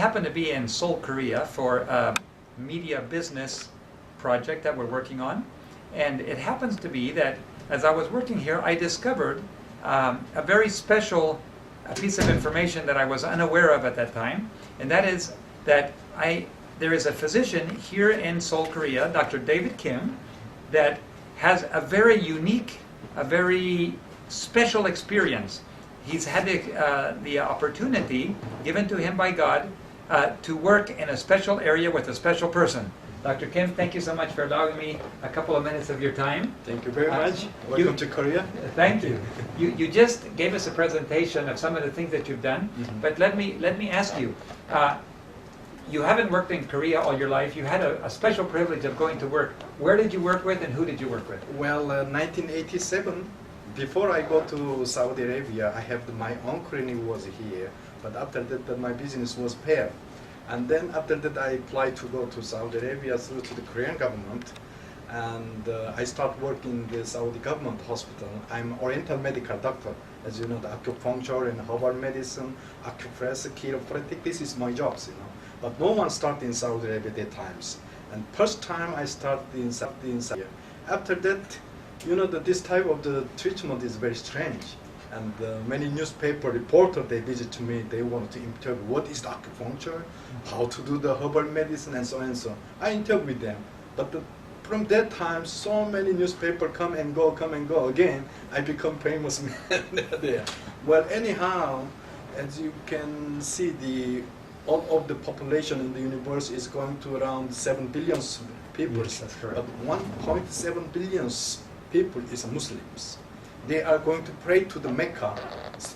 happen to be in Seoul, Korea for a media business project that we're working on. And it happens to be that as I was working here, I discovered a very special piece of information that I was unaware of at that time. And that is that there is a physician here in Seoul, Korea, Dr. David Kim, that has a very unique, a very special experience. He's had the opportunity given to him by God to work in a special area with a special person. Dr. Kim, thank you so much for allowing me a couple of minutes of your time. Thank you very much. Welcome to Korea. Thank you. You just gave us a presentation of some of the things that you've done, but let me ask you. You haven't worked in Korea all your life. You had a special privilege of going to work. Where did you work with and who did you work with? Well, 1987, before I go to Saudi Arabia, I have my own clinic was here. But after that, my business was failed. And then after that, I applied to go to Saudi Arabia through to the Korean government. And I start working in the Saudi government hospital. I'm Oriental medical doctor. As you know, the acupuncture and herbal medicine, acupressure, chiropractic, this is my jobs, you know. But no one started in Saudi Arabia at that times. And first time I started in Saudi Arabia. After that, you know that this type of the treatment is very strange. And many newspaper reporters, they visit to me, they want to interview what is the acupuncture, how to do the herbal medicine, and so on and so on. I interview them. But from that time, so many newspapers come and go again. I become famous man there. Well, anyhow, as you can see, all of the population in the universe is going to around 7 billion people. Yes, that's correct. But 1.7 billion people is Muslims. They are going to pray to the Mecca,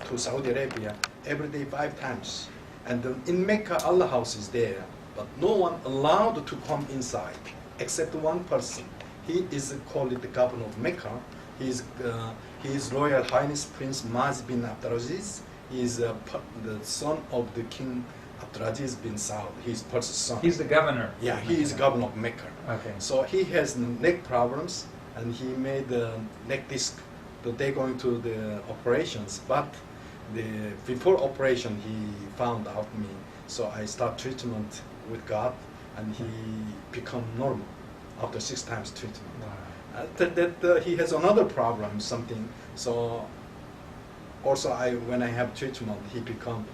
to Saudi Arabia, every day 5 times. And in Mecca, Allah house is there, but no one allowed to come inside, except one person. He is called the governor of Mecca. He is Royal Highness Prince Maz bin Abdulaziz. He is the son of the King Abdulaziz bin Saud, his first son. He's the governor. Yeah, he is governor of Mecca. Okay. So he has neck problems, and he made the neck disc. So they going to the operations, but before operation he found out me. So I start treatment with God, and he become normal after 6 times treatment. Wow. After that he has another problem, something. So also when I have treatment, he become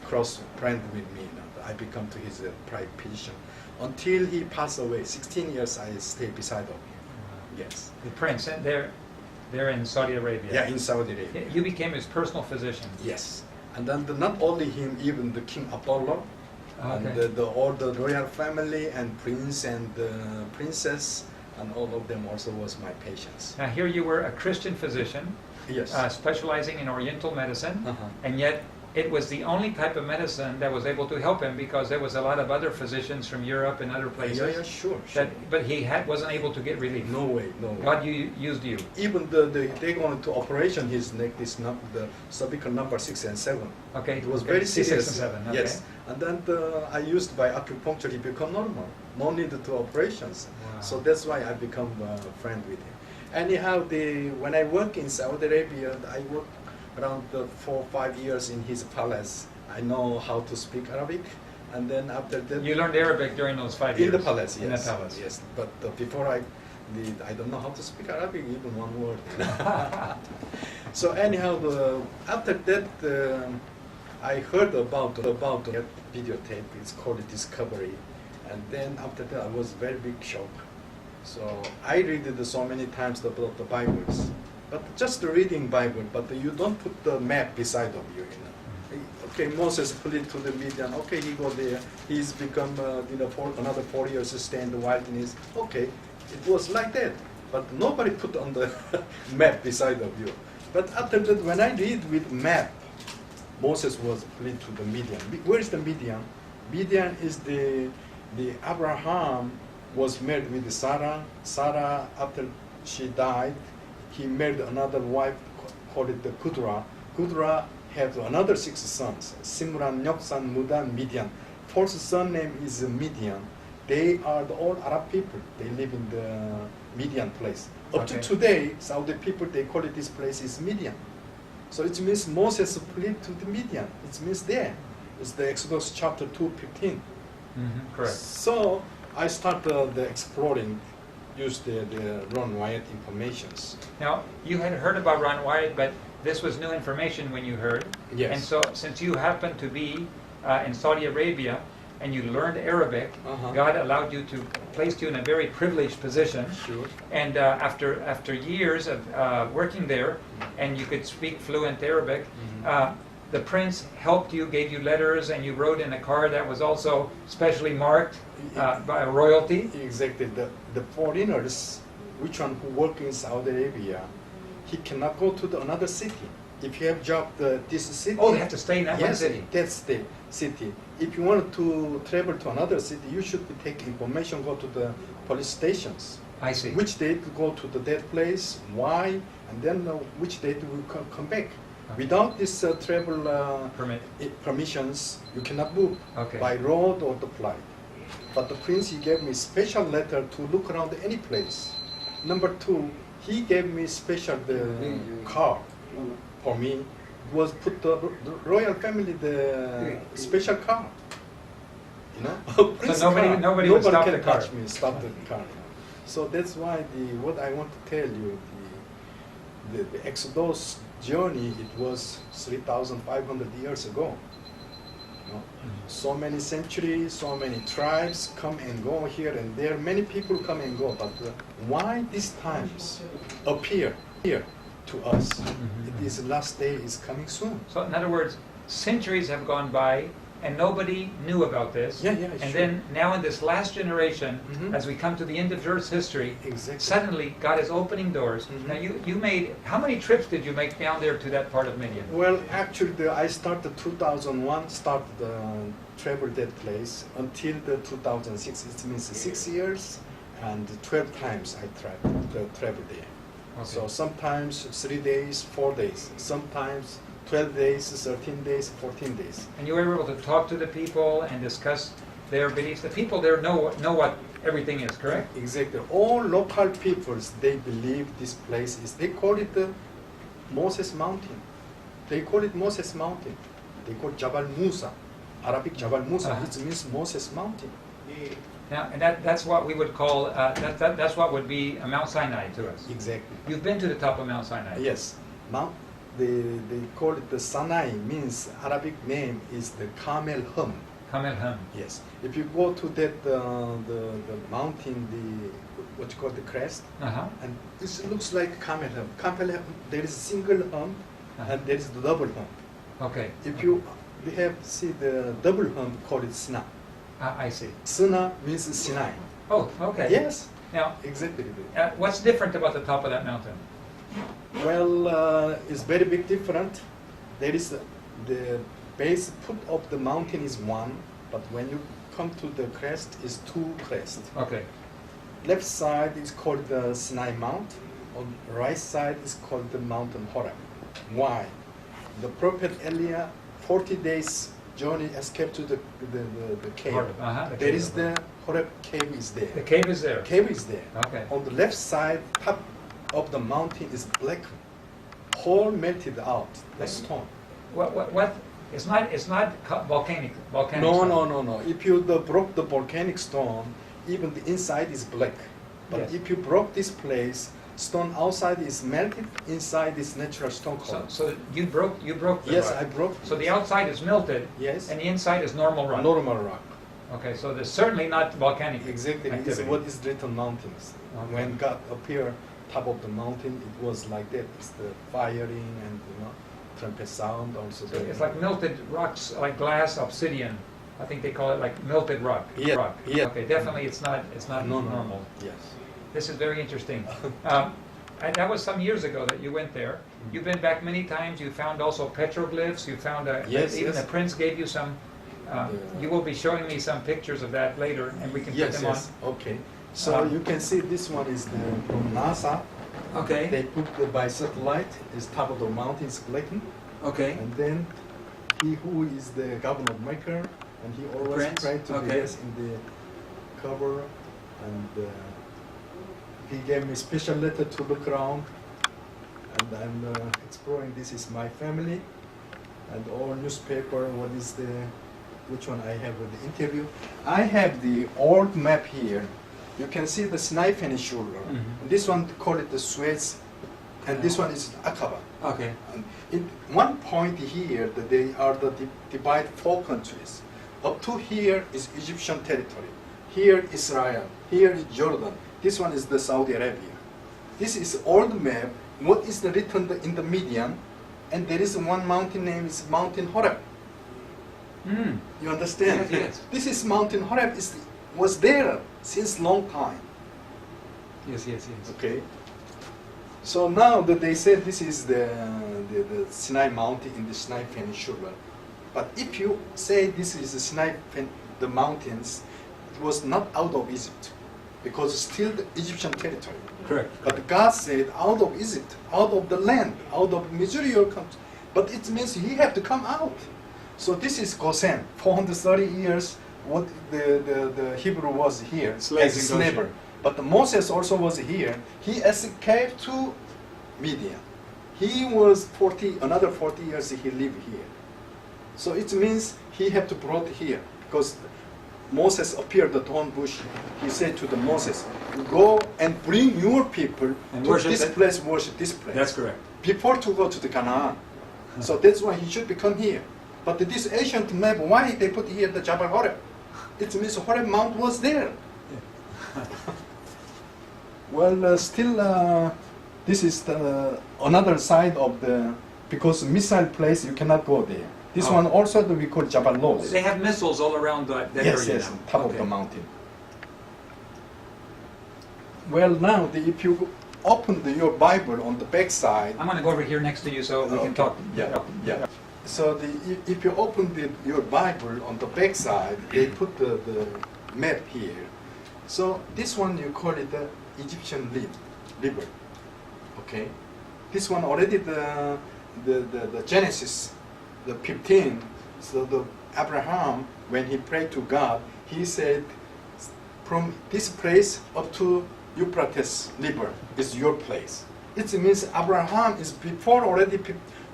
close friend with me. I become to his private physician. Until he passed away, 16 years I stay beside of him. Yes. The prince, and they're in Saudi Arabia. Yeah, in Saudi Arabia. You became his personal physician. Yes. And then not only him, even the King Abdullah, Okay. and all the royal family and prince and princess, and all of them also was my patients. Now here you were a Christian physician, Yes. specializing in Oriental medicine, Uh-huh. and yet it was the only type of medicine that was able to help him because there was a lot of other physicians from Europe and other places. Yeah, sure. But he wasn't able to get relief. No way, no way. God used you. Even they going to operation his neck, the cervical number 6 and 7. Okay. It was okay. very C6 serious. and 7. Okay. Yes. And then I used by acupuncture, he become normal. No need to operations. Wow. So that's why I become a friend with him. Anyhow, when I work in Saudi Arabia, I work around 4 or 5 years in his palace. I know how to speak Arabic, and then after that, You learned Arabic during those 5 years. in the palace. Yes. In the palace. Yes. But before I don't know how to speak Arabic, even one word. So anyhow, after that, I heard about that videotape. It's called Discovery, and then after that, I was very big shock. So I read it so many times about the Bibles, but just reading Bible, but you don't put the map beside of you. You know. Okay, Moses fled to the Midian. Okay, he go there. He's become for another 4 years to stay in the wilderness. Okay, it was like that, but nobody put on the map beside of you. But after that, when I read with map, Moses was fled to the Midian. Where is the Midian? Midian is the Abraham was married with Sarah. Sarah, after she died, he married another wife called the Kudra. Kudra had another 6 sons: Simran, Yoksan, Mudan, Midian. 4th son name is Midian. They are all Arab people. They live in the Midian place. Up to today, Saudi people, they call it this place is Midian. So it means Moses fled to the Midian. It means there. It's the Exodus chapter 2:15. Correct. So I started the exploring, use the Ron Wyatt informations. Now, you had heard about Ron Wyatt, but this was new information when you heard. Yes. And so, since you happened to be in Saudi Arabia and you learned Arabic, God allowed you to, placed you in a very privileged position. Sure. And after years of working there, and you could speak fluent Arabic, the prince helped you, gave you letters, and you wrote in a card that was also specially marked by royalty. Exactly. The foreigners, which one who work in Saudi Arabia, he cannot go to another city. If you have job this city. Oh, they have to stay in that one yes, city. that's the city. If you want to travel to another city, you should take information, go to the police stations. I see. Which date to go to that place, why, and then which date we come back. Okay. Without this travel permissions, you cannot move by road or the flight. But the prince, he gave me special letter to look around any place. Number two, he gave me special car for me. It was put the royal family the special car. You know, so nobody would stop can the car. touch me, stop the car. So that's why what I want to tell you, the Exodus journey, it was 3,500 years ago. You know? So many centuries, so many tribes come and go here and there. Many people come and go, but why these times appear here to us? This last day is coming soon. So in other words, centuries have gone by and nobody knew about this. Yeah, and sure. then now in this last generation, as we come to the end of Earth's history, suddenly God is opening doors. Now you made, how many trips did you make down there to that part of Midian? Well, actually, I started 2001, travel that place until the 2006. It means 6 years and 12 times I traveled there. Okay. So sometimes 3 days, 4 days, sometimes 12 days, 13 days, 14 days. And you were able to talk to the people and discuss their beliefs. The people there know what everything is, correct? Exactly. All local peoples, they believe this place is, they call it the Moses Mountain. They call it Moses Mountain. They call it Jabal Musa. Arabic Jabal Musa, it means Moses Mountain. Now, and that's what we would call, that's what would be Mount Sinai to us. Exactly. You've been to the top of Mount Sinai. Yes. They call it the Sinai, means Arabic name is the Camel Hum. Camel Hum. Yes. If you go to that the mountain, what you call the crest, and this looks like Camel Hum. Camel Hum, there is a single hump and there is the double hump. Okay. If you have see the double hump, call it Sina. I see. Sina means Sinai. Oh, okay. Yes. Now, exactly. What's different about the top of that mountain? Well, it's very big different. There is the base foot of the mountain is one, but when you come to the crest, is two crests. Okay. Left side is called the Sinai Mount. On the right side is called the Mountain Horeb. Why? The prophet Elijah, 40 days journey escaped to the cave. There is the Horeb cave is there. The cave is there. Cave is there. Okay. On the left side, top of the mountain is black, whole melted out, the stone. What? It's not volcanic. No, stone. no. If you broke the volcanic stone, even the inside is black. But Yes. if you broke this place, stone outside is melted, inside is natural stone color. So you broke the Yes, rock. I broke. So the outside is melted. Yes. And the inside is normal rock. Normal rock. Okay, so there's certainly not volcanic Exactly. It's activity. what is written mountains. Okay. When God appeared top of the mountain, it was like that. It's the firing and trumpet sound also. So it's like melted rocks, like glass, obsidian. I think they call it like melted rock. Yeah, Rock. yeah. Okay, definitely it's not normal. No. Yes. This is very interesting. And that was some years ago that you went there. You've been back many times. You found also petroglyphs. You found even the prince gave you some. You will be showing me some pictures of that later, and we can put them on. Okay. So you can see this one is from NASA. Okay. They put by satellite. Is top of the mountain is blackened. Okay. And then he who is the governor maker, and he always Prince? tried to be Okay. in the cover, and he gave me special letter to look around, and I'm exploring. This is my family, and all newspaper. What is the which one I have with the interview. I have the old map here. You can see the Sinai Peninsula. Mhm. This one call it the Suez, and this one is Aqaba. Okay. And in one point here, that they are the divide four countries. Up to here is Egyptian territory. Here Israel. Here is Jordan. This one is the Saudi Arabia. This is old map. What is the written in the median? And there is one mountain name is Mountain Horeb. Mm. You understand? Yes, yes. This is Mountain Horeb. Was there since long time. Yes, yes, yes. Okay. So now that they said this is the Sinai Mountain in the Sinai Peninsula, but if you say this is the the mountains, it was not out of Egypt, because it's still the Egyptian territory. Correct. But God said out of Egypt, out of the land, out of Missouri country. But it means he had to come out. So this is Goshen, 430 years. What the Hebrew was here Slaves as a in Goshen. slaver. But Moses also was here. He escaped to Midian. He was another 40 years he lived here. So it means he had to brought here, because Moses appeared at the thorn bush. He said to the Moses, go and bring your people And to worship this it. place, worship this place. That's correct. Before to go to the Canaan. So that's why he should become here. But this ancient map, why they put here the Jabal Horeb? It means Horeb Mount was there. Well, still, this is the another side of the, because missile place you cannot go there. This Oh. one also we call Jabal Lod. They have missiles all around that Yes, area yes, now. on top of Okay. the mountain. Well, now if you open your Bible on the back side, I'm going to go over here next to you so we can Okay. talk. Yeah, yeah. So if you open your Bible on the back side, they put the map here. So this one you call it the Egyptian river. Okay. This one already the Genesis, the 15. So the Abraham, when he prayed to God, he said, from this place up to Euphrates River is your place. It means Abraham is before already,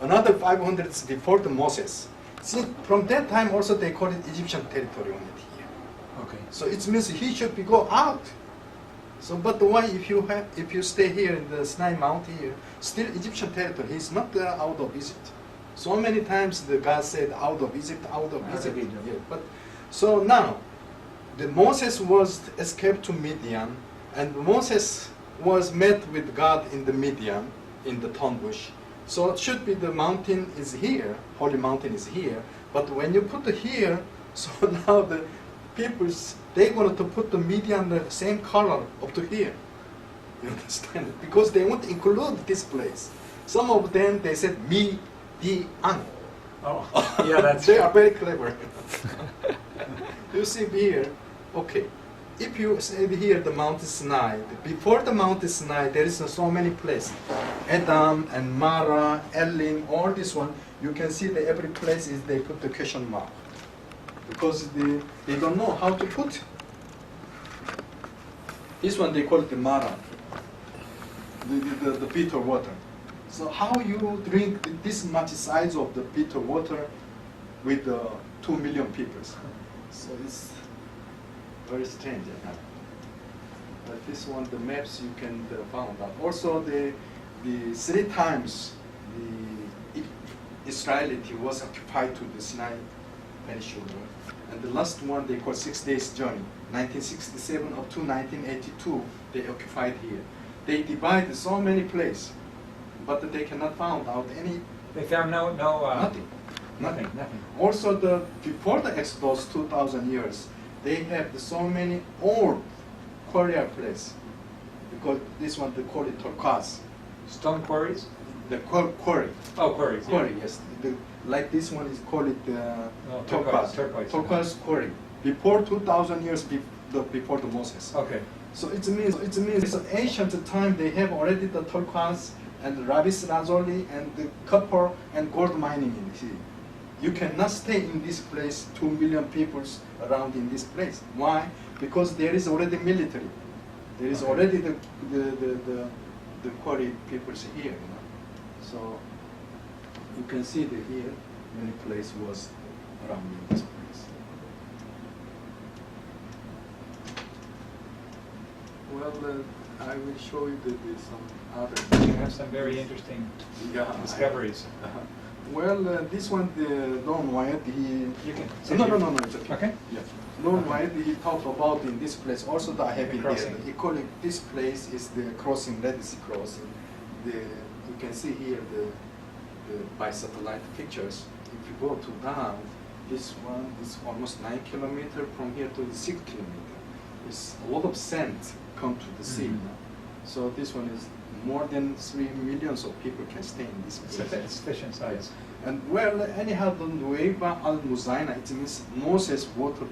another 500 before the Moses. See, from that time also they call it Egyptian territory on it here. Okay. So it means he should be go out. So, but why if you stay here in the Sinai Mount here, still Egyptian territory. He's not out of Egypt. So many times the God said out of Egypt, out of Out of Egypt. Egypt. Yeah, but so now, the Moses was escaped to Midian, and Moses was met with God in the Midian, in the thorn bush. So it should be the mountain is here, holy mountain is here. But when you put it here, so now the peoples, they wanted to put the Midian the same color up to here. You understand? Because they want to include this place. Some of them, they said Midian. Oh, yeah, that's They are very clever. You see here, okay. If you say here the Mount Sinai, before the Mount Sinai, there is so many places. Edom and Mara, Elim, all this one, you can see that every place is they put the question mark. Because they don't know how to put. This one they call it the Mara, the bitter water. So how you drink this much size of the bitter water with 2 million people? So it's very strange. But this one, the maps you can found out. Also, the 3 times the Israelite was occupied to the Sinai Peninsula, and the last one they call 6 days journey, 1967 up to 1982. They occupied here. They divided so many places, but they cannot find out any. They found nothing. Nothing. Nothing. Also, before the Exodus, 2,000 years, they have so many old quarry place, because this one they call it turquoise. Stone quarries? The quarry. Oh, quarries. yeah. Quarry, yes. Like this one is called it Oh, turquoise. turquoise. Turquoise quarry. Before 2,000 years before the Moses. Okay. So it means it's an ancient time they have already the turquoise and the rabis lazuli and the copper and gold mining in here. You cannot stay in this place, 2 million people around in this place. Why? Because there is already military. There is Okay. already the quarry peoples here. You know? So you can see that here many place was around in this place. Well, I will show you some other. You have some very interesting discoveries. Well, this one, the Ron Wyatt, he. You can. No, it's okay. Okay. Yeah. Ron Wyatt, he talked about in this place. Also, that I have The been crossing. there. He called it, this place is the crossing, Red Sea crossing. You can see here the by satellite pictures. If you go to down, this one is almost 9 kilometers from here to 6 kilometers. It's a lot of sand come to the sea. Mhm. So this one is more than 3 millions of people can stay in this place. It's sufficient size. And well, anyhow, the Nueva Al-Muzaina, it means Moses water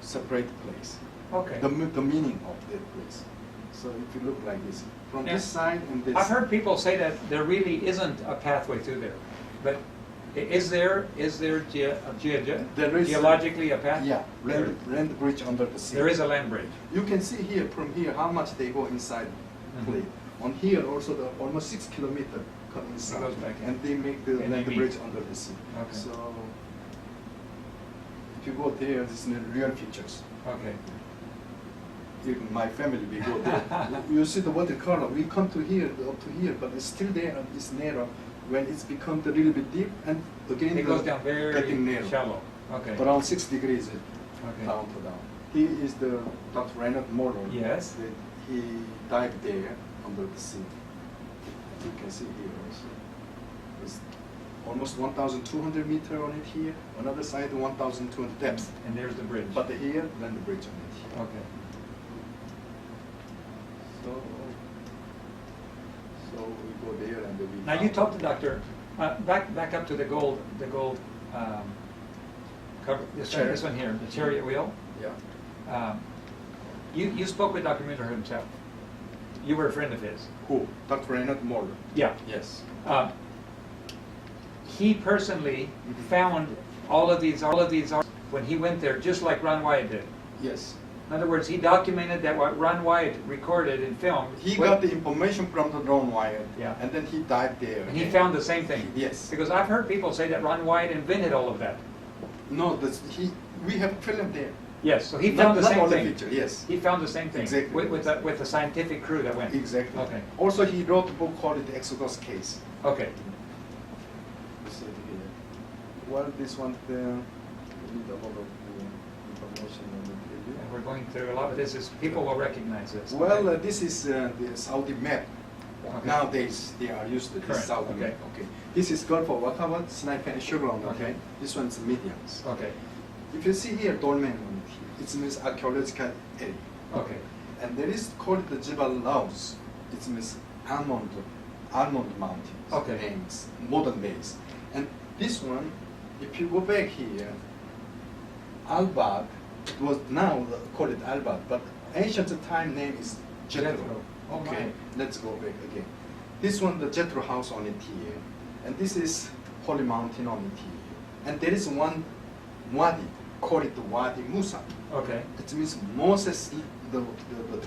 separate place. Okay. The meaning of that place. So if you look like this, from Yeah. this side and this. I've heard people say that there really isn't a pathway through there, but is there There is geologically a path? Yeah, land bridge under the sea. There is a land bridge. You can see here from here how much they go inside Mhm. play. On here also the almost 6 kilometers come inside. goes back in. And they make the And land they meet. bridge under the sea. Okay. So if you go there, this is the real features. Okay. Even my family, we go there. You see the watercolor, we come to here, up to here, but it's still there and it's narrow. When it's become a little bit deep, and again It goes down very getting narrow. shallow. Okay. Around 6 degrees Okay. down to down. He is the Dr. Reinhard Moller. Yes. He dived there under the sea. You can see here also. It's almost 1,200 meters on it here. Another side 1,200 depth. And there's the bridge. But here, then the bridge on it here. Okay. So we go there and then we. Now you talked to Dr. Back up to the gold cover. This one here, the chariot wheel. Yeah. You spoke with Dr. Miller himself. You were a friend of his. Who? Dr. Reinhard Moller. Yeah. Yes. He personally Mhm. found all of these when he went there, just like Ron Wyatt did. Yes. In other words, he documented that what Ron Wyatt recorded and filmed. He got the information from the Ron Wyatt. Yeah. And then he dived there. And he again. found the same thing. Yes. Because I've heard people say that Ron Wyatt invented all of that. No, we have film there. Yes, so he Not- found the not same all the thing. picture, yes. He found the same thing. Exactly. With the scientific crew that went. Exactly. Okay. Also, he wrote a book called The Exodus Case. Okay. You see it here. Well, this one, we need a lot of information on the video. And we're going through a lot of this. People will recognize this. Well, Okay. this is the Saudi map. Okay. Nowadays, they are used to this Correct, Saudi okay. map. Okay. This is Gulf of Aqaba, Snipe and Sugarland. Okay. Okay. This one's mediums. Okay. If you see here, dolmen on it, it means archaeological area. Okay. And there is called the Jebel Laus. It means almond mountains. Okay. Names, modern days. And this one, if you go back here, Albad, it was now called it Albad, but ancient time name is Jethro. Jethro. Oh, Okay, my. let's go back again. This one, the Jethro house on it here, and this is Holy Mountain on it here. And there is one wadi, called it the Wadi Musa. Okay. It means Moses, the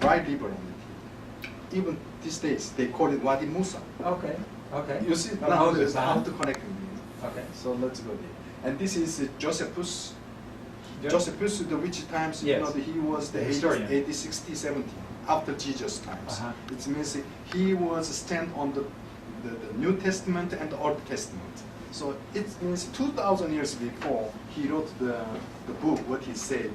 dry river on it. Even these days, they call it Wadi Musa. Okay. Okay. You see Oh, now Moses, how huh? to connect them. Okay. So let's go there. And this is Josephus. Jo- Josephus, the which times, Yes. he was the The historian. 80, 60, 70, after Jesus times. Uh-huh. It means he was stand on the New Testament and the Old Testament. So it means 2,000 years before he wrote the book, what he said.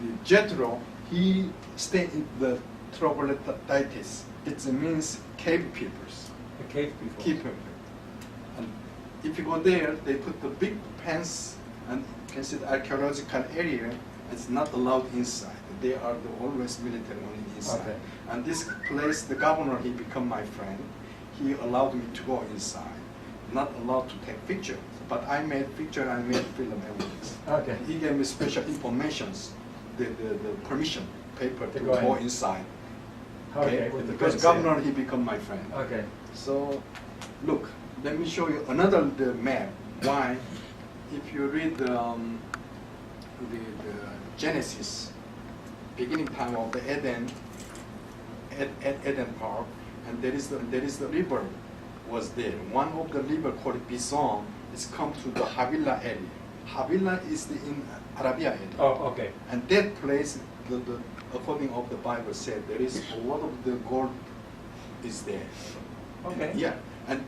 The Jethro, he stayed in the troglodytes. It means cave peoples. The cave people. Keep people. And if you go there, they put the big pens, and you can see the archaeological area. It's not allowed inside. They are always military on the inside. Okay. And this place, the governor, he become my friend. He allowed me to go inside. Not allowed to take pictures, but I made picture, I made film, everything. Okay. He gave me special informations, the permission paper to go go in. inside. Okay. With the Because prince governor, there. he become my friend. Okay. So, look, let me show you another the map. Why? If you read the Genesis, beginning time of the Eden Park, and there is the river was there. One of the river called Bison is come to the Havilah area. Havilah is in Arabia area. Oh, okay. And that place, according of the Bible said, there is a lot of the gold is there. Okay. Yeah, and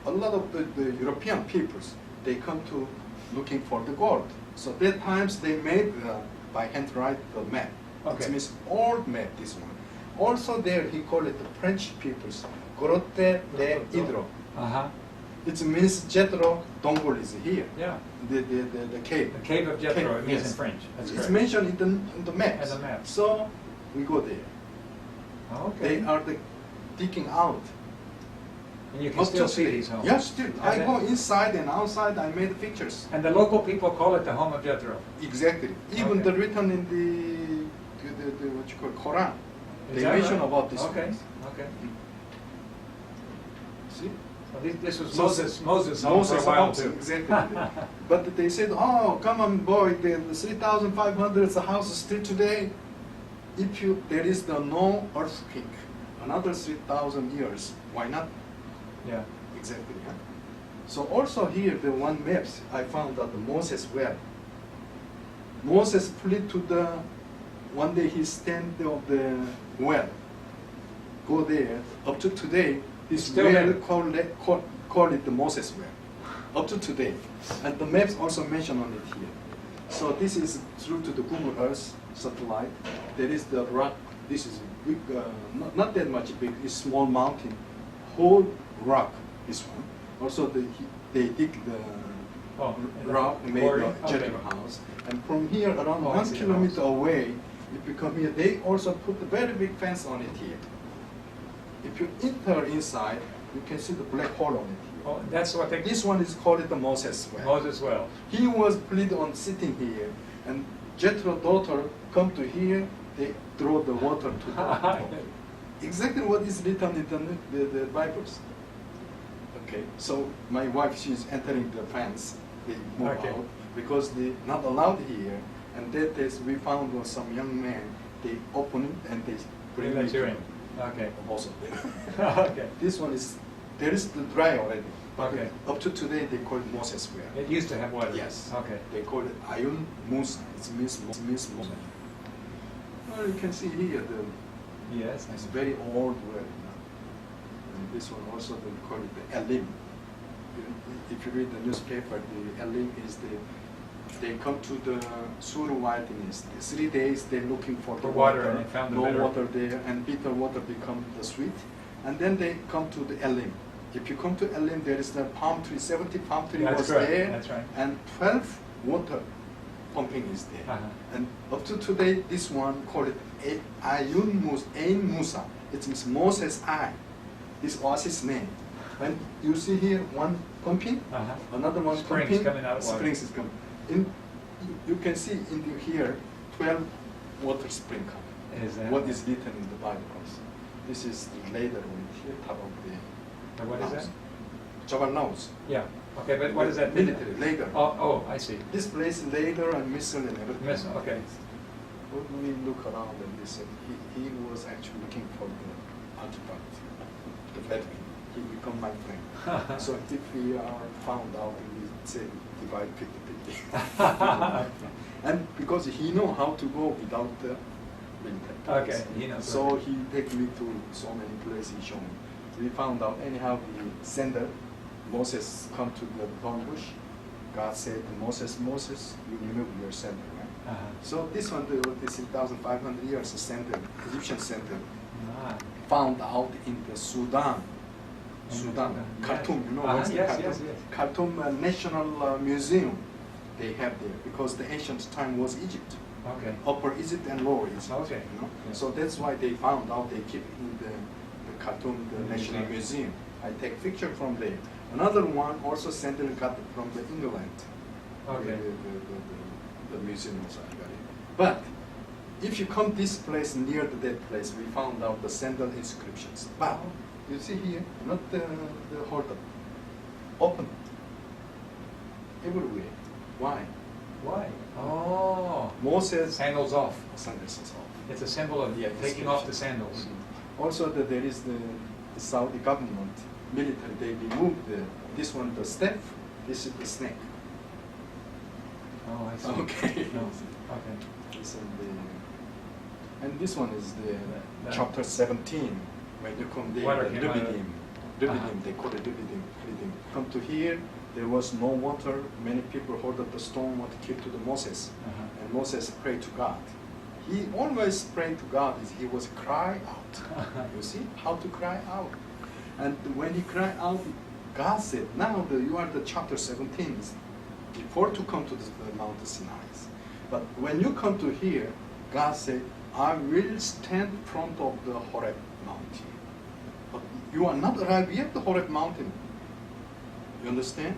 a lot of the European peoples, they come to looking for the gold. So that times they made by hand write the map. Okay. It means old map, this one. Also there he called it the French peoples, Grotte de Hydro. Uh-huh. It means Jethro Dongol is here. Yeah. The cave. The cave of Jethro, it means yes. in French. That's It's correct. mentioned in the maps. In the maps. So we go there. Okay. They are digging out. And you can Up still to see today. these homes. Yeah, still. I then- go inside and outside. I made pictures. And the local people call it the home of Jethro. Exactly. Even Okay. the written in the what you call Quran. Is They that mention right? about this. Okay. one. Okay. See? So this was So- Moses' home for a while also, too. exactly. But they said, "Oh, come on, boy, the 3,500 is a house still today. If there is no earthquake, another 3,000 years, why not?" Yeah. Exactly. Yeah? So also here, the one maps I found that the Moses well. Moses fled to the one day he stand of the well. Go there. Up to today, this Still well there. call it the Moses well. Up to today, and the maps also mention on it here. So this is through to the Google Earth satellite. There is the rock. This is big, not that much big. It's small mountain, whole rock. This one. Also, they dig the Oh, rock, the made quarry? the Okay. Jethro house. And from here, around Oh, I 1 see the kilometer house. away, if you come here, they also put a very big fence on it here. If you enter inside, you can see the black hole on it here. Oh, that's what they. This one is called the Moses well. Moses well. He was plead on sitting here, and Jethro's daughter come to here, they throw the water to the exactly what is written in the Bibles. Okay, so my wife, she's entering the fence, they move Okay. out, because they not allowed here, and that is, we found some young man, they open it and they bring Let it you in. Okay. also there. Okay. This one is, there is the dry already. But Okay. up to today, they call it Moses well. It used to have water. Yes. Okay. They call it Ayun Musa. It means Musa. Well, you can see here the Yes. it's very old well. And this one also they call it the Elim. If you read the newspaper, the Elim is they come to the Sur wilderness. 3 days they're looking for the water, and they found the no bitter. water there, and bitter water become the sweet. And then they come to the Elim. If you come to Elim, there is the palm tree, 70 palm tree That's was right, there, that's right. and 12 water pumping is there. Uh-huh. And up to today, this one called it Ayun Musa. It means Moses' eye. This was his name. And you see here one pumping, Uh-huh. another one Springs pumping. coming out of water. Springs is coming. You can see here 12 water spring coming. Is that What is written in the Bible also. This is later on here, top of the What is that? house. Jabal Nose. Yeah. Okay, but what does that mean? Military, later. Oh, I see. This place later and missile and everything. Missile, okay. When we look around and listen, he was actually looking for the artifact, the Vatican. He become my friend. So if we are found out, we say divide 50-50. And because he know how to go without the military. Okay, he knows So what- he take me to so many places he showed me. We found out anyhow the sender, Moses come to the thorn bush. God said to Moses, Moses, you remove your sender, right? Uh-huh. So this one, this 3,500 years center, Egyptian center, Ah. found out in the Sudan. In Sudan, Sudan, Khartoum, yes. you know Uh-huh, what's the yes, Khartoum? yes, yes. Khartoum National Museum, they have there, because the ancient time was Egypt. Okay. Upper Egypt and Lower Egypt. Okay. You know? Yeah. So that's why they found out they keep in the Khartoum, the The National museum. Museum. I take picture from there. Another one also sent and got it from the England. Okay. The museum also I got it. But if you come this place near to that place, we found out the sandal inscriptions. But you see here, not the hold up, open everywhere. Why? Why? Oh. Moses Sandals off. sandals is off. It's a symbol of Yeah, taking off the sandals. Also, there is the Saudi government military. They removed this one, the step. This is the snake. Oh, I see. Okay. No. Okay. This is and this one is the That- chapter 17. When you come there, Water the came out of- Rubidim. They call it Rubidim. Come to here, there was no water. Many people heard that the storm would kill to the Moses. Uh-huh. And Moses prayed to God. He always prayed to God. He was cry out. You see how to cry out. And when he cried out, God said, now you are the chapter 17. Before to come to the Mount Sinai. But when you come to here, God said, I will stand in front of the Horeb mountain. But you are not arrived yet the Horeb mountain. You understand?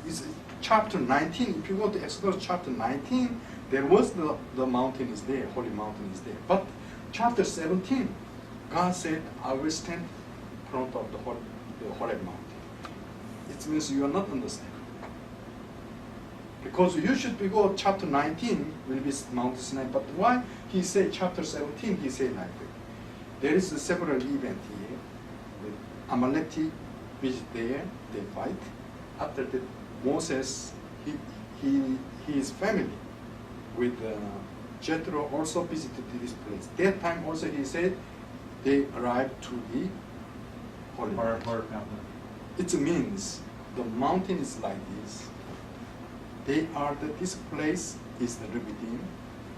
It's chapter 19. If you go to Exodus chapter 19, there was the mountain is there, holy mountain is there. But chapter 17, God said, I will stand in front of the Horeb mountain. It means you are not understanding. Because you should be go chapter 19 will be Mount Sinai. But why he said chapter 17? He said like that. There is several event here. The Amaleki is there. They fight. After that, Moses, his family with Jethro also visited this place. That time also he said they arrived to the holy mountain. Horeb mountain. It means the mountain is like this. This place is the Rubidim.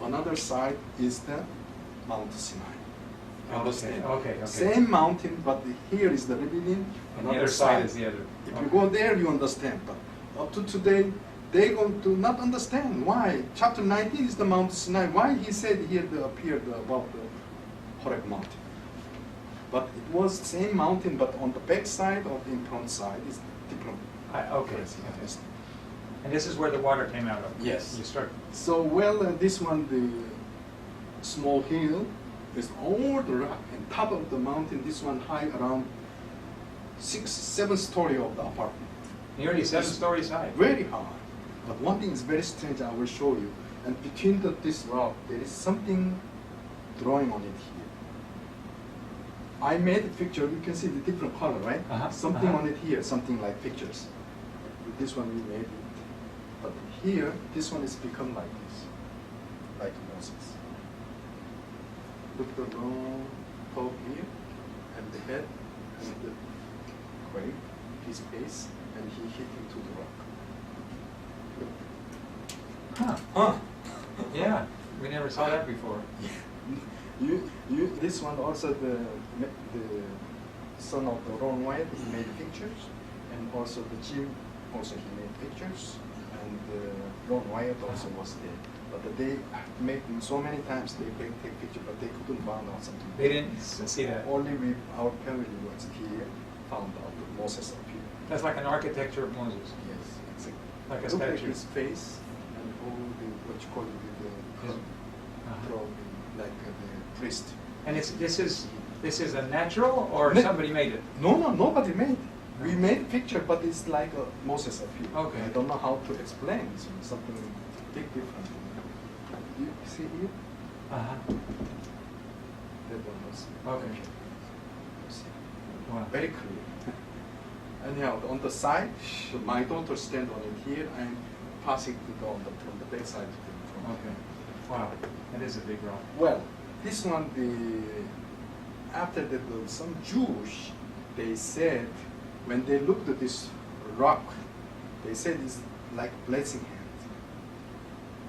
Another side is the Mount Sinai. You understand? Okay. Same mountain, but here is the Rubidim. And the other side is the other. If Okay. you go there, you understand. But up to today, they going to not understand why. Chapter 19 is the Mount Sinai. Why he said here appeared about the Horeb mountain. But it was same mountain, but on the back side or the in front side is different. Okay. place, you understand? And this is where the water came out of? Yes. You start. So, this one, the small hill, is all the rock, and top of the mountain, this one high around 6-7 story of the apartment. Nearly 7 stories high. Very high. But one thing is very strange, I will show you. And between this rock, there is something drawing on it here. I made a picture, you can see the different color, right? Uh-huh, Something uh-huh. on it here, something like pictures. With this one we made it. But here, this one is become like this, like Moses. Look the long top here, and the head, and the quake, his face, and he hit into the rock. Huh. Yeah. We never saw that before. This one also the son of the Ron Wyatt, he made pictures, and also the Jim, also he made pictures, and Ron Wyatt also was there. But they made so many times they take picture, but they couldn't find out something. They didn't see that. Only our family was here, found out that Moses appeared. That's like an architecture of Moses. Yes, exactly. Like a Look like statue. his face and all the what you call it His- the drawing, like the priest. And this is a natural or Ne- somebody made it? No, nobody made. We made a picture, but it's like Moses appeared. Okay. I don't know how to explain. So something big different. You see here? Uh-huh. That one was. Okay. You see? Wow. Very clear. Anyhow, on the side, my daughter stand on it here. I'm passing from the back side to the front. Okay. Wow. That is a big rock. Well, this one, after that, some Jews, they said, when they looked at this rock, they said it's like blessing hand.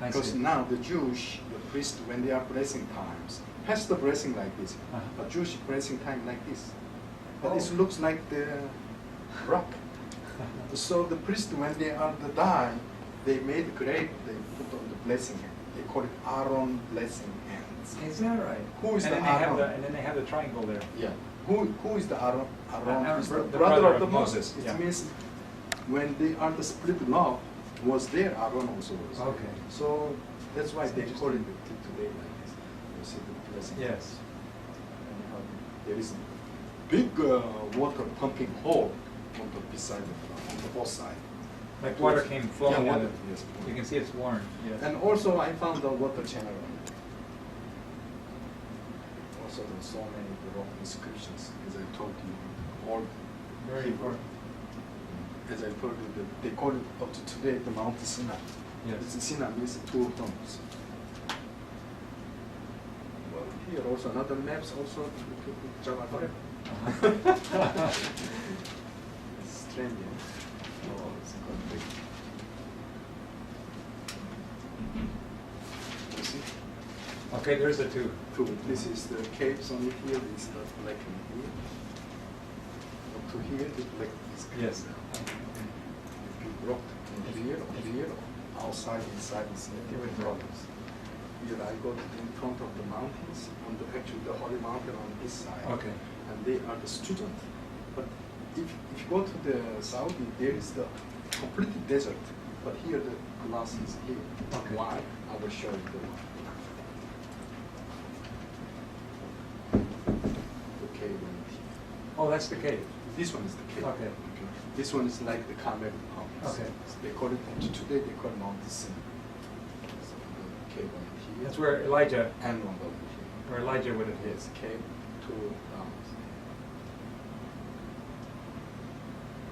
I Because see. now the Jewish, the priest, when they are blessing times, has the blessing like this, Uh-huh. but Jewish blessing time like this. But Oh. it looks like the rock. So the priest, when they are to die, they made a grave, they put on the blessing hand. They call it Aaron blessing hands. Is that right? Who is and the then they have Aaron? and then they have the triangle there. Yeah. Who is the Aaron? Aaron is the the brother of the Moses. It yeah. means when they are the split law was there, Aaron also was. there. Okay. So that's why That's they call it interesting. today like this. You see the blessing. Yes. And there is a big water pumping hole on the beside on the both side. Like water came flowing Yeah, out water, of it. yes. You can see it's worn. Yes. And also I found the water channel on it. Also there's so many rock inscriptions, as I told you, all Very Hebrew. important. As I told you, they call it up to today the Mount Sinai. Yes. It's Sina means two tones. Well, here also another maps also Java. Uh-huh. It's strange. Oh, it's quite big. You see? Okay, there's the two. Two. This is the caves only here. It's the black in here. Up to here, the black is Yes. big rock in here, outside, inside is different rocks. Here I go to the in front of the mountains, on the actually the holy mountain on this side. Okay. And they are the students. But if you go to the Saudi, there is the complete desert. But here the glass is here. Okay. Why? I will show you the cave in here. Oh, that's the cave. This one is the cave. Okay. This one is like the Carmel mountains. Okay. So they call it, today they call it Mount Sin. So the cave on here. That's where Elijah, And one over here. where Elijah would have hit. Yes, cave to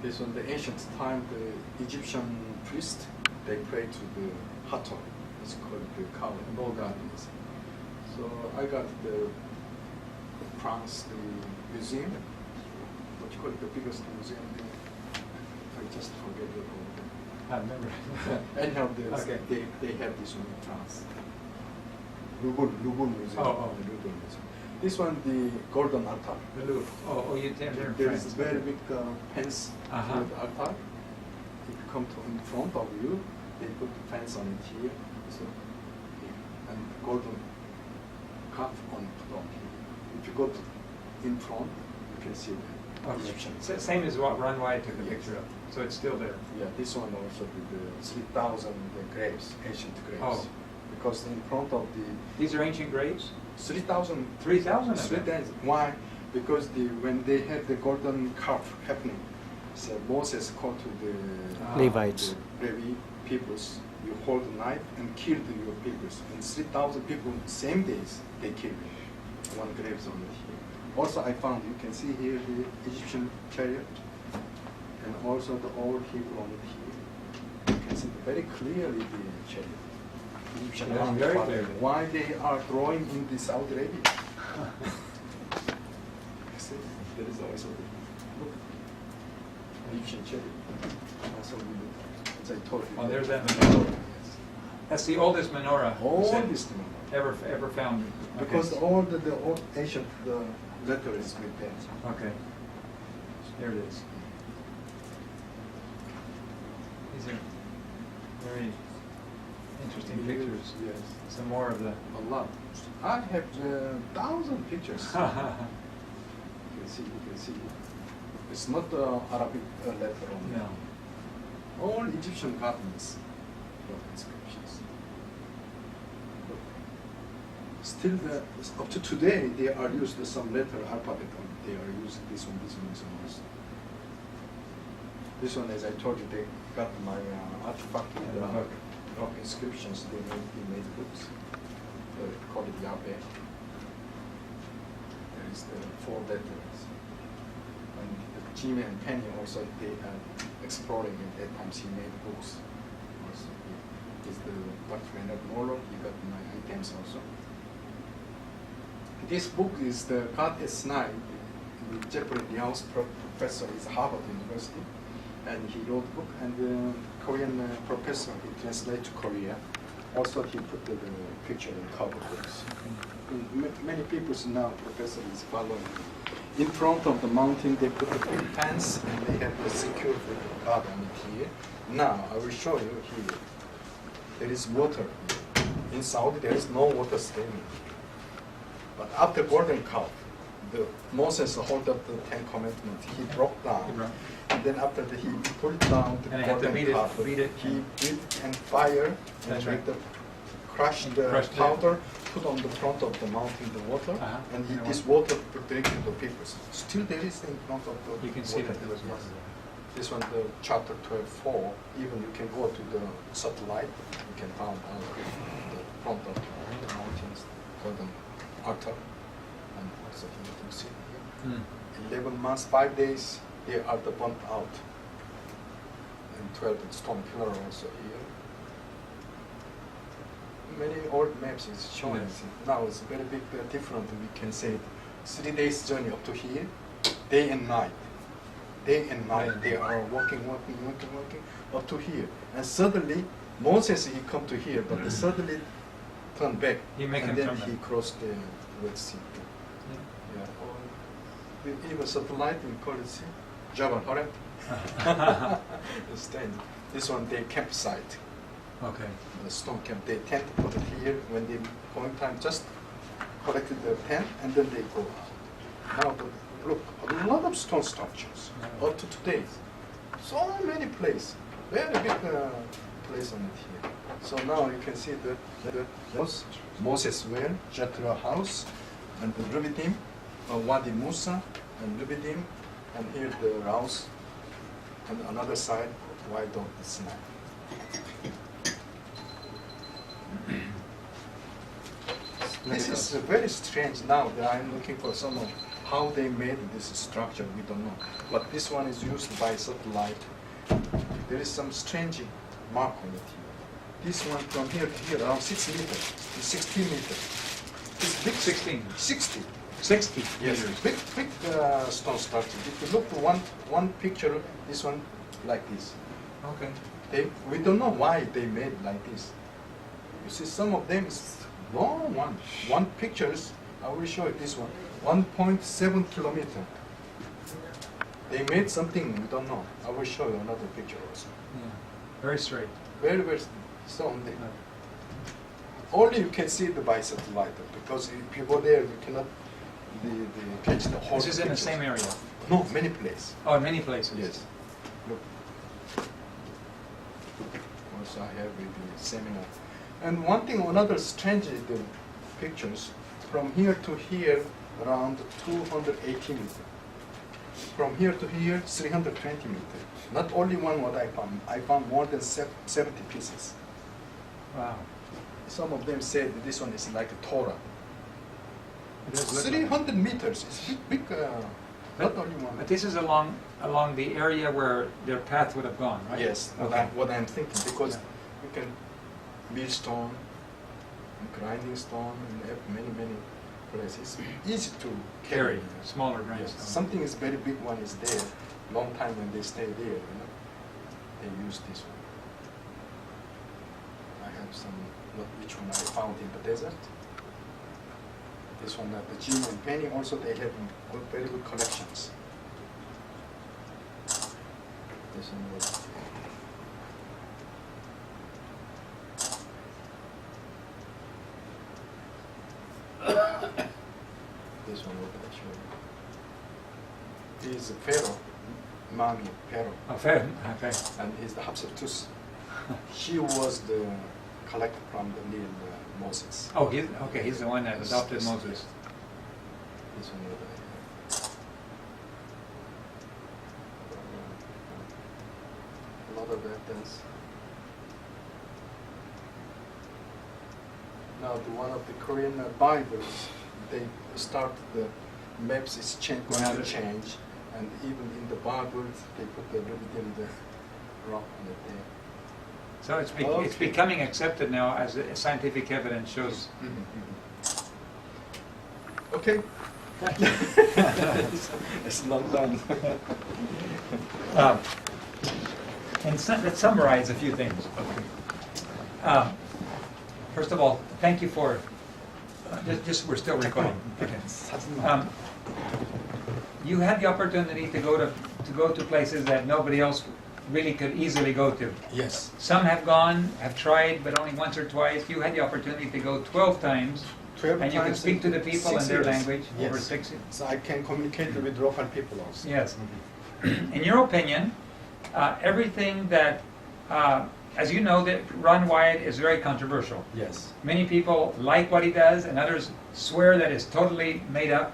This one, the ancient time, the Egyptian priest, they pray to the Hathor. It's called the cow, bull goddess. So I got the France, the museum, what you call it, the biggest museum there. I just forget the whole. I remember. Anyhow, Okay. they have this one in France. Louvre Museum. Oh. The Louvre Museum. This one, the golden altar. The Louvre. Oh, you there in There France. is very big fence Uh-huh. with the altar. If you come to in front of you, they put the fence on it here. So here. And golden cup on put on here. If you go to in front, you can see the Okay. Egyptian. Same as what Ron Wyatt took the Yes. picture of. So it's still there. Yeah, this one also with the 3,000 graves, ancient graves. Oh. Because in front of the These are ancient graves? 3,000. 3,000 of them? 3,000. Why? Because when they had the golden calf happening, so Moses called to the Levites. the Levi peoples, you hold a knife and kill your peoples. And 3,000 people, same days, they killed them. One graves on it here. Also, I found, you can see here the Egyptian chariot, and also the old Hebrew on it here. You can see very clearly the chariot. Egyptian Yes, army very fighting. clearly. Why they are drawing in the Saudi Arabia? You see, there is also the look, Egyptian chariot. Also, as I told you. Oh, there's that menorah. That's the oldest menorah you said, Oldest one. ever found. Okay. Because all the old ancient letter is with them. Okay. There it is. These are very interesting pictures. Yes. Some more of the. A lot. I have 1,000 pictures. You can see. It's not Arabic letter only. No. All Egyptian governments wrote inscriptions. But still, up to today, they are used some letter alphabet. They are using this one also. This one, as I told you, they got my artifact with Yeah, the book. rock inscriptions. They made books. Called it Yahweh. There is the 4 letters. And Jimmy and Penny also, they are exploring at that time. She made books. Also, is the Dr. Leonard Molo. You got my items also. This book is the God S. Nye. The Jeffrey Liao's professor is Harvard University, and he wrote the book. And the Korean professor, he translated to Korea. Also, he put the picture in cover books. Many people now, professor is following. In front of the mountain, they put the big fence, and they have the security guard on it here. Now, I will show you here. There is water. In Saudi, there is no water staying. But after Golden Calf, Moses held up the 10 Commandments. He broke down. And then after that, he put it down the And I have to golden beat calf. it. He beat and fire and That's make right. the crush the Crushed it. powder, put on the front of the mountain the water, Uh-huh. and And this water drink to the people. Still there is in front of the You can see water. that there was water there. This one, the chapter 12:4. Even you can go to the satellite, you can find out the front of the mountains, golden altar, and also here you can see here. 11 months, 5 days, they are the burnt out. And 12 stone pillar also here. many old maps is showing. Yes. Now it's very big different. We can say 3 days journey up to here, day and night. Day and night they are walking up to here. And suddenly Moses he come to here, but suddenly turn back. He make and him then turn he back. crossed the Red Sea. Yeah. Even satellite we call it Java Horeb. Understand? This one they campsite. Okay. The stone camp. They tent put it here when they going time just collected the tent and then they go out. Now look, a lot of stone structures up to today. So many places. Very big place on it here. So now you can see that Moses well, Jethro house, and the Rubidim, Wadi Musa, and Rubidim, and here the house, and another side, why don't the Sinai? This is very strange now that I'm looking for some of how they made this structure, we don't know. But this one is used by satellite. There is some strange mark on it here. This one from here to here, around 6 meters, 16 meters. It's big. 16. 60. 60 Yes, meters. big stone structure. If you look to one picture, this one like this. Okay. We don't know why they made like this. You see, some of them is long one. One pictures, I will show you this one. 1.7 kilometer. They made something we don't know. I will show you another picture also. Yeah. Very straight. Very so only you can see the by satellite because if you go there you cannot catch the whole. This is in the pictures. same area. No, many places. Oh, in many places. Yes. Look. Also I have with the seminar. And one thing, another strange is the pictures. From here to here, around 280 meters. From here to here, 320 meters. Not only one what I found. I found more than 70 pieces. Wow. Some of them said this one is like a Torah. It does look like 300 meters. It's big, not only one. But this is along the area where their path would have gone, right? Yes, Okay. what I'm thinking, because Yeah. you can mill stone, and grinding stone, and have many places. It's easy to Carry carry. smaller Yes. grindstone. Something is very big one is there. Long time when they stay there, they use this one. I have some, not which one I found in the desert. This one, the Jim and Penny also they have very good collections. This one was. This one was actually. He is a pharaoh, Mami pharaoh, Oh, fair. Okay. and he's the Hatshepsut. She was the collector from the Nile Moses. Oh, he's the one that adopted Yes, Moses. yes. This one was a lot of evidence. Now, one of the Korean Bibles, they start the maps is going to change, and even in the Bibles, they put the rock on it there. So it's Okay. becoming accepted now as scientific evidence shows. Okay. It's not done. Let's summarize a few things. First of all, thank you for. We're still recording. Okay. You had the opportunity to go to places that nobody else really could easily go to. Yes. Some have gone, have tried, but only once or twice. You had the opportunity to go 12 times, 12 and you could times speak to the people in 6 their years. language Yes. over 6 years. So I can communicate with local people also. Yes. In your opinion, everything that, as you know, that Ron Wyatt is very controversial. Yes. Many people like what he does, and others swear that it's totally made up.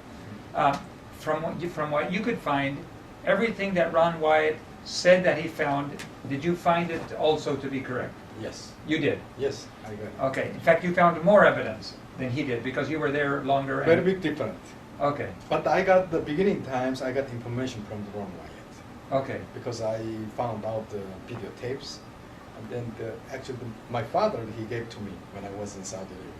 From what you could find, everything that Ron Wyatt said that he found, did you find it also to be correct? Yes. You did. Yes, I got it. Okay. In fact, you found more evidence than he did because you were there longer. Very big difference. Okay. But I got the beginning times, I got information from the Ron Wyatt. Okay. Because I found out the videotapes, And then actually my father, he gave to me when I was in Saudi Arabia.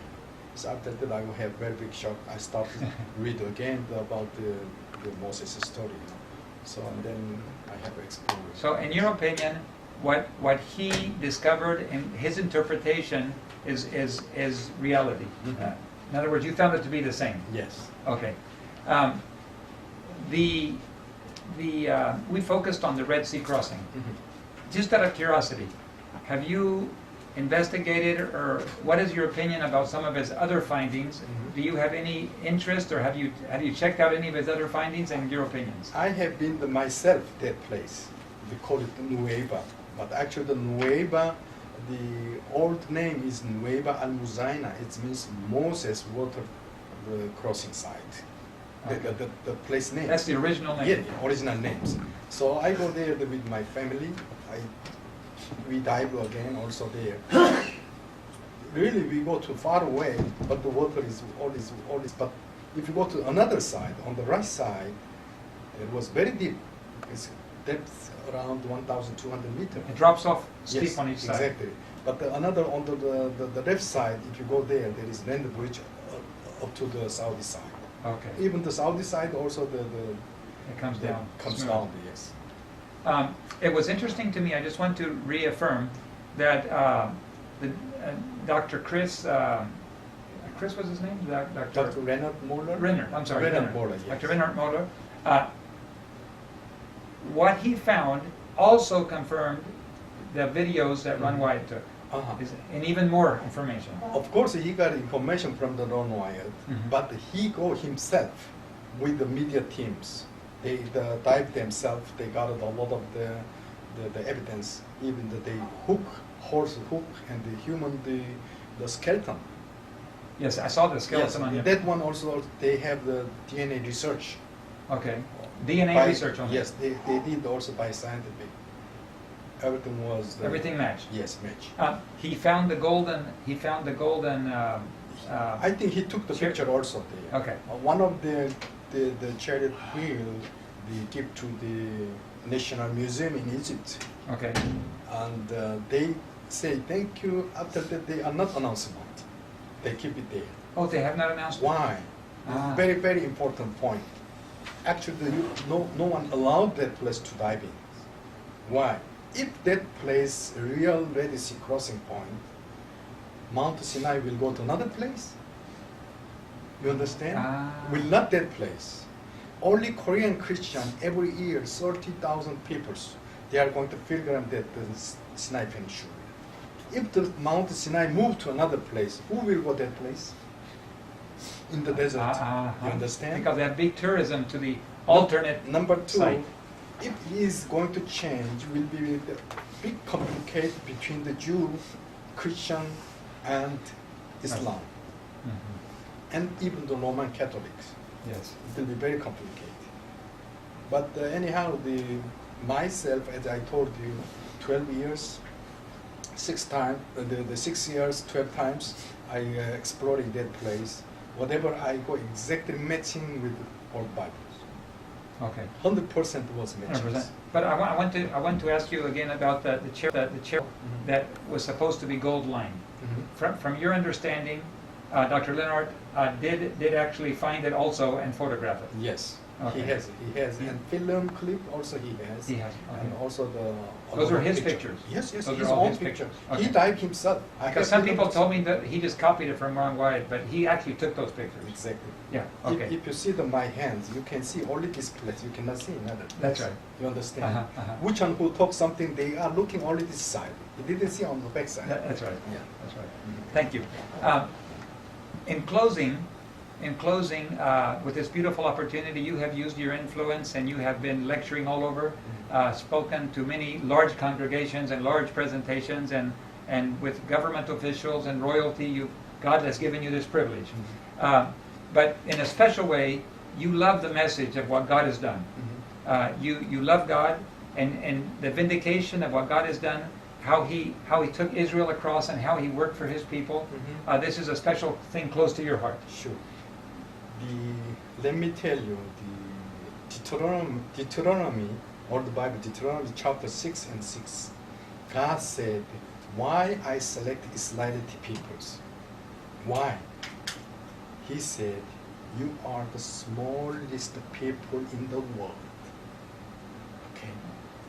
So after that I will have very big shock. I started to read again about the Moses story. You know. So and then I have explored. So in your opinion, what he discovered in his interpretation is reality. Mhm. In other words, you found it to be the same. Yes. Okay. We focused on the Red Sea crossing. Mhm. Just out of curiosity, have you investigated, or what is your opinion about some of his other findings? Mhm. Do you have any interest, or have you checked out any of his other findings and your opinions? I have been myself that place. We call it Nueva, but actually the Nueva, the old name is Nueva al-Muzaina. It means Moses water the crossing site. Okay. The place name. That's the original name. Yeah, the original names. So I go there with my family. We dive again also there. Really, we go too far away, but the water is always. But if you go to another side, on the right side, it was very deep. It's depth around 1,200 meters. It drops off steep Yes, on each side. exactly. But another on the left side, if you go there is land bridge up to the Saudi side. Okay. Even the Saudi side also It comes down. comes smooth. down. Yes. It was interesting to me. I just want to reaffirm that Dr. Chris was his name? Dr. Reinhard Moller. Reinhard, I'm sorry. Reinhard Moller. Yes. Dr. Reinhard Moller. What he found also confirmed the videos that Ron Wyatt took, Uh-huh. and even more information. Of course, he got information from the Ron Wyatt, Mhm. but he go himself with the media teams. They dive themselves. They gathered a lot of the evidence, even the horse hook, and the human the skeleton. Yes, I saw the skeleton Yes, on you. that one also they have the DNA research. Okay. DNA By- research on it. Yes, they did also by scientific. Everything was Everything matched. Yes, match. He found the golden. I think he took the Chair- picture also there. Okay. One of the chariot wheel they give to the National Museum in Egypt, Okay. and they say thank you. After that, they are not announcement. They keep it there. Oh, they have not announced it? Why? Ah. Very very important point. Actually, no one allowed that place to dive in. Why? If that place real Red Sea crossing point, Mount Sinai will go to another place. You understand? Ah. Will not that place. Only Korean Christian every year 30,000 people. They are going to pilgrim that the Sinai Peninsula. If the Mount Sinai move to another place, who will go that place? In the desert. You understand? Because they have big tourism to the alternate Number two, site. if he is going to change, will be the big complication between the Jew, Christian, and Islam, Mhm. and even the Roman Catholics. Yes. It will be very complicated. But anyhow, myself, as I told you, 12 years, 6 times, the 6 years, 12 times, I exploring that place. Whatever I go, exactly matching with all Bibles. Okay. 100% was matching. 100%. But I want to ask you again about the chair Mhm. that was supposed to be gold lined. Mhm. From your understanding, Dr. Leonard did actually find it also and photograph it. Yes, Okay. he has. And film clip also he has. He has. And Okay. also Those are his picture. pictures? Yes, Those his are all own his picture. pictures? He Okay. died himself. I Because have some film people also. told me that he just copied it from Ron Wyatt, but he actually took those pictures. Exactly. Yeah. Okay. If you see my hands, you can see only this place. You cannot see another place. That's right. You understand? Uh-huh. Which one who talk something, they are looking only this side. They didn't see on the back side. That's right. Yeah. That's right. Mhm. Thank you. In closing, with this beautiful opportunity, you have used your influence and you have been lecturing all over, spoken to many large congregations and large presentations, and with government officials and royalty. God has given you this privilege. But in a special way, you love the message of what God has done. You love God and the vindication of what God has done, how he took Israel across and how he worked for his people. This is a special thing close to your heart. Sure. Let me tell you, the Deuteronomy, or the Bible, Deuteronomy chapter 6 and 6, God said, why I select Israeli peoples? Why? He said, you are the smallest people in the world. Okay,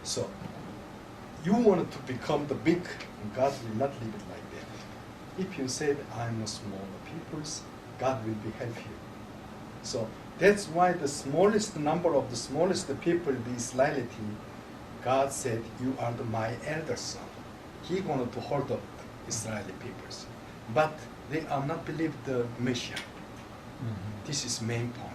so you wanted to become the big, and God will not leave it like that. If you said, I'm a smaller peoples, God will be help you. So that's why the smallest number of the smallest people, the Israeli, God said, you are my elder son. He wanted to hold up the Israeli peoples. But they are not believe the Messiah. Mm-hmm. This is main point.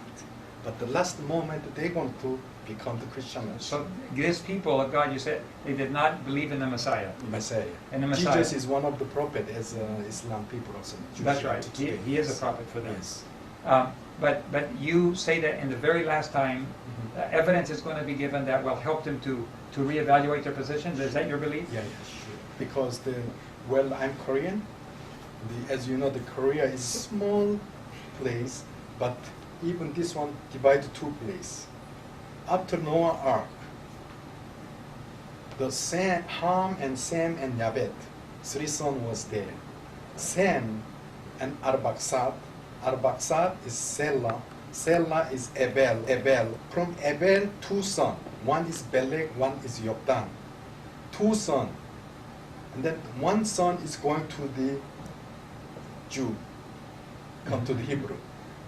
But the last moment they want to become the Christians. So these people of God, you said, they did not believe in the Messiah. Messiah. And the Messiah. Jesus is one of the prophets as Islam people also. That's right. He is a prophet for them. Yes. But you say that in the very last time, Mhm. evidence is going to be given that will help them to reevaluate their positions. Is that your belief? Yeah, sure. Because I'm Korean. As you know, the Korea is a small place, but even this one divided two places. After Noah Ark, the Ham and Sem and Yabet, three sons was there. Sem and Arbaxad. Arbaxad is Selah. Selah is Abel. From Abel, two sons. One is Beleg, one is Yoktan. Two sons. And then one son is going to the Jew, come to the Hebrew.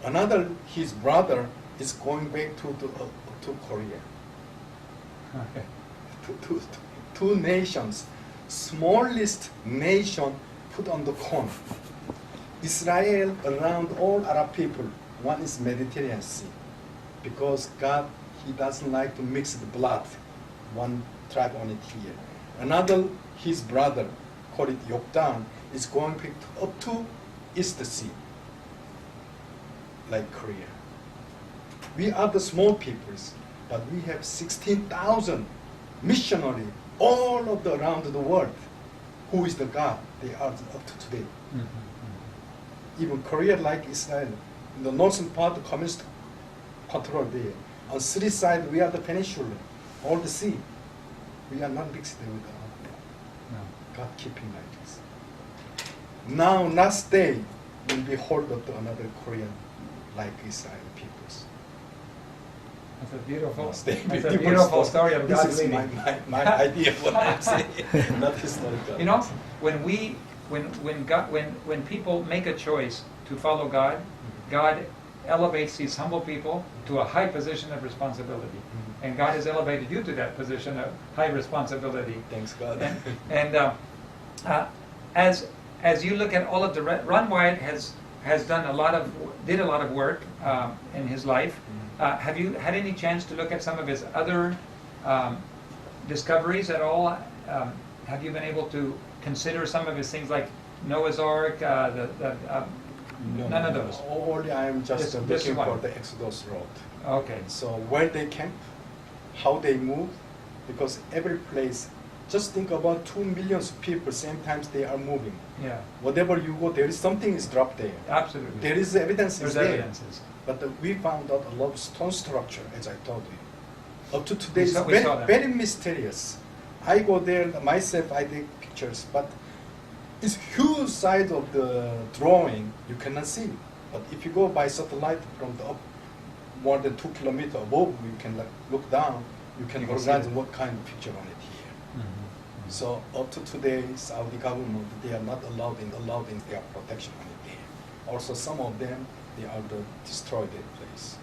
Another, his brother, is going back to Korea. Okay. Two nations, smallest nation put on the corner. Israel around all Arab people, one is Mediterranean Sea, because God, He doesn't like to mix the blood, one tribe on it here. Another, his brother, called it Yoktan, is going up to East Sea, like Korea. We are the small peoples, but we have 16,000 missionary all of the around the world. Who is the God? They are up to today. Mm-hmm. Even Korea, like Israel, in the northern part, the communist control there. On three sides, we are the peninsula, all the sea. We are not mixed with No. God keeping like this. Now, last day will be hold up to another Korean, like Israel peoples. That's a beautiful, Last day that's will a be beautiful story. story of This God is leading. my idea of what I'm saying, not historical. You know, when people make a choice to follow God, God elevates these humble people to a high position of responsibility. Mhm. And God has elevated you to that position of high responsibility. Thanks God. And as you look at all of the Ron Wyatt has done did a lot of work in his life. Have you had any chance to look at some of his other discoveries at all? Have you been able to consider some of his things like Noah's Ark? None of those. Only I am just This looking one. for the Exodus road. Okay. So where they camp, how they move, because every place, just think about 2 million people, same times they are moving. Yeah. Whatever you go, there is something is dropped there. Absolutely. There is evidence There's is there. evidences. But we found out a lot of stone structure, as I told you. Up to today, We it's saw that. very mysterious. I go there myself, I take pictures, but it's huge side of the drawing, you cannot see. But if you go by satellite from the up more than 2 kilometers above, you can look down, you can You can recognize see it. what kind of picture on it here. Mm-hmm. So up to today, Saudi government, they are not allowed in their protection on it there. Also some of them, they are the destroyed their place.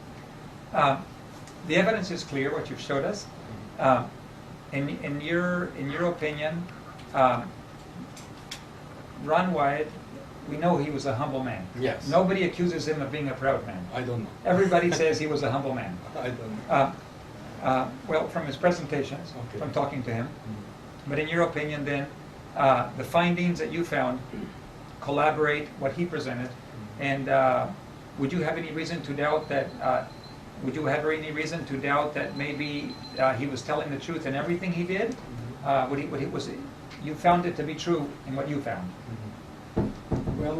The evidence is clear, what you've showed us. In your opinion, Ron Wyatt, we know he was a humble man. Yes. Nobody accuses him of being a proud man. I don't know. Everybody says he was a humble man. I don't know. Well, from his presentations, Okay. from talking to him. Mm. But in your opinion, then, the findings that you found collaborate what he presented, and would you have any reason to doubt that? Would you have any reason to doubt that maybe he was telling the truth in everything he did? You found it to be true in what you found, Well,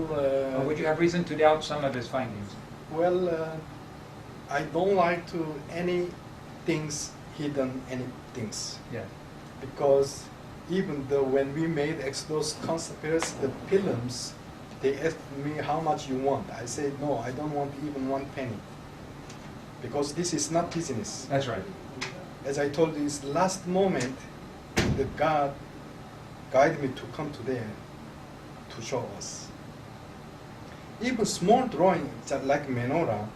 or would you have reason to doubt some of his findings? well, I don't like to any things hidden, any things, Yeah. because Even though when we made Exodus conspiracy, the films, they asked me how much you want. I said, no, I don't want even 1 penny. Because this is not business. That's right. As I told you, it's last moment, the God guided me to come to there to show us. Even small drawing, just like menorah,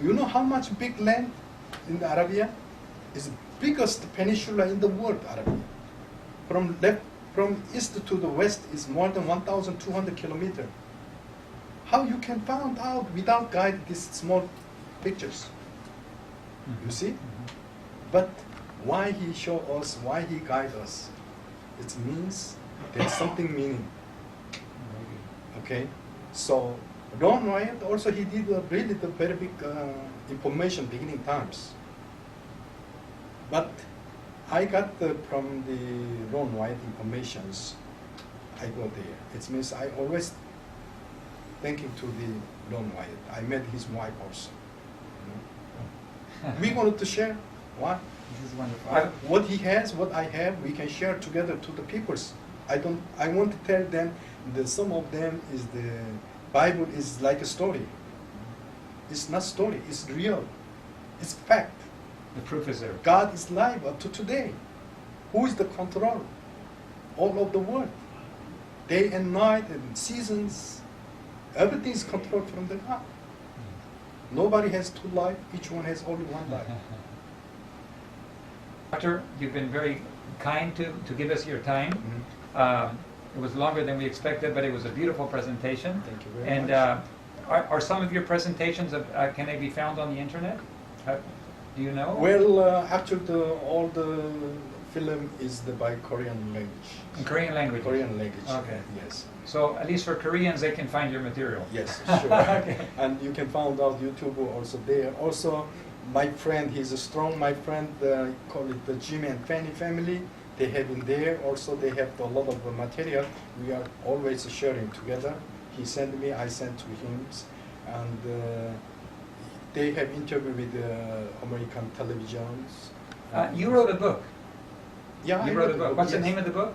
you know how much big land in the Arabia? It's the biggest peninsula in the world, Arabia. From east to the west is more than 1,200 kilometers. How you can find out without guide these small pictures? You see? But why he show us, why he guide us? It means there's something meaning. Okay? So Ron Wyatt also he did really the very big information beginning times. But I got from the Ron Wyatt informations. I go there. It means I always thanking to the Ron Wyatt. I met his wife also. You know? We wanted to share what This is wonderful. what he has, what I have. We can share together to the peoples. I want to tell them that some of them is the Bible is like a story. It's not story. It's real. It's fact. The proof is there. God is live up to today. Who is the control? All of the world. Day and night and seasons. Everything is controlled from the God. Nobody has 2 lives. Each one has only 1 life. Doctor, you've been very kind to give us your time. It was longer than we expected, but it was a beautiful presentation. Thank you very and much. Are some of your presentations, can they be found on the internet? Do you know? Well, actually, all the film is by Korean language. In Korean language? Korean language. Okay. Yes. So at least for Koreans, they can find your material. Yes, sure. Okay. And you can find out YouTube also there. Also, my friend, he's a strong. My friend, call it the Jim and Fanny family. They have in there. Also, they have a lot of material. We are always sharing together. He sent me, I sent to him, and they have interview with American televisions. You wrote a book. Yeah, You I wrote a the book. What's the yes. name of the book?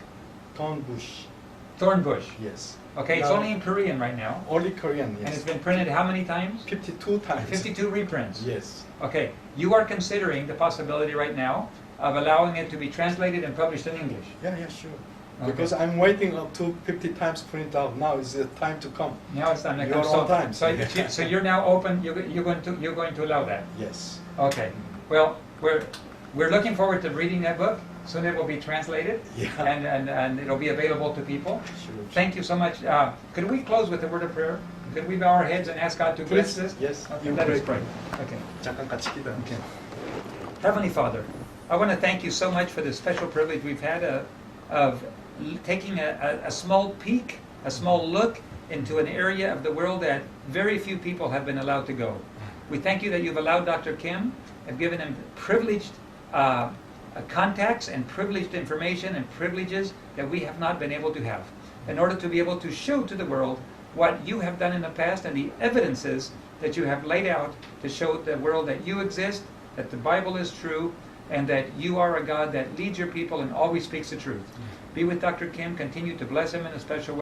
Thornbush. Thornbush. Yes. Okay, it's Now- only in Korean right now. Only Korean, And it's yes. been printed how many times? 52 times. 52 reprints. Yes. Okay, you are considering the possibility right now of allowing it to be translated and published in English. Yeah, sure. Okay. Because I'm waiting up to 50 times print out. Now is the time to come. Now it's time to You're come. on time. So you're now open. You're going to allow that. Yes. Okay. Well, we're looking forward to reading that book. Soon it will be translated. Yeah. And it'll be available to people. Sure. Thank you so much. Could we close with a word of prayer? Could we bow our heads and ask God to bless this? Yes. Okay, You let us pray. pray. Okay. 잠깐 같이 기도. Okay. Heavenly Father, I want to thank you so much for this special privilege we've had of taking a small peek, a small look into an area of the world that very few people have been allowed to go. We thank you that you've allowed Dr. Kim and given him privileged contacts and privileged information and privileges that we have not been able to have, in order to be able to show to the world what you have done in the past and the evidences that you have laid out to show the world that you exist, that the Bible is true, and that you are a God that leads your people and always speaks the truth. Be with Dr. Kim, continue to bless him in a special way.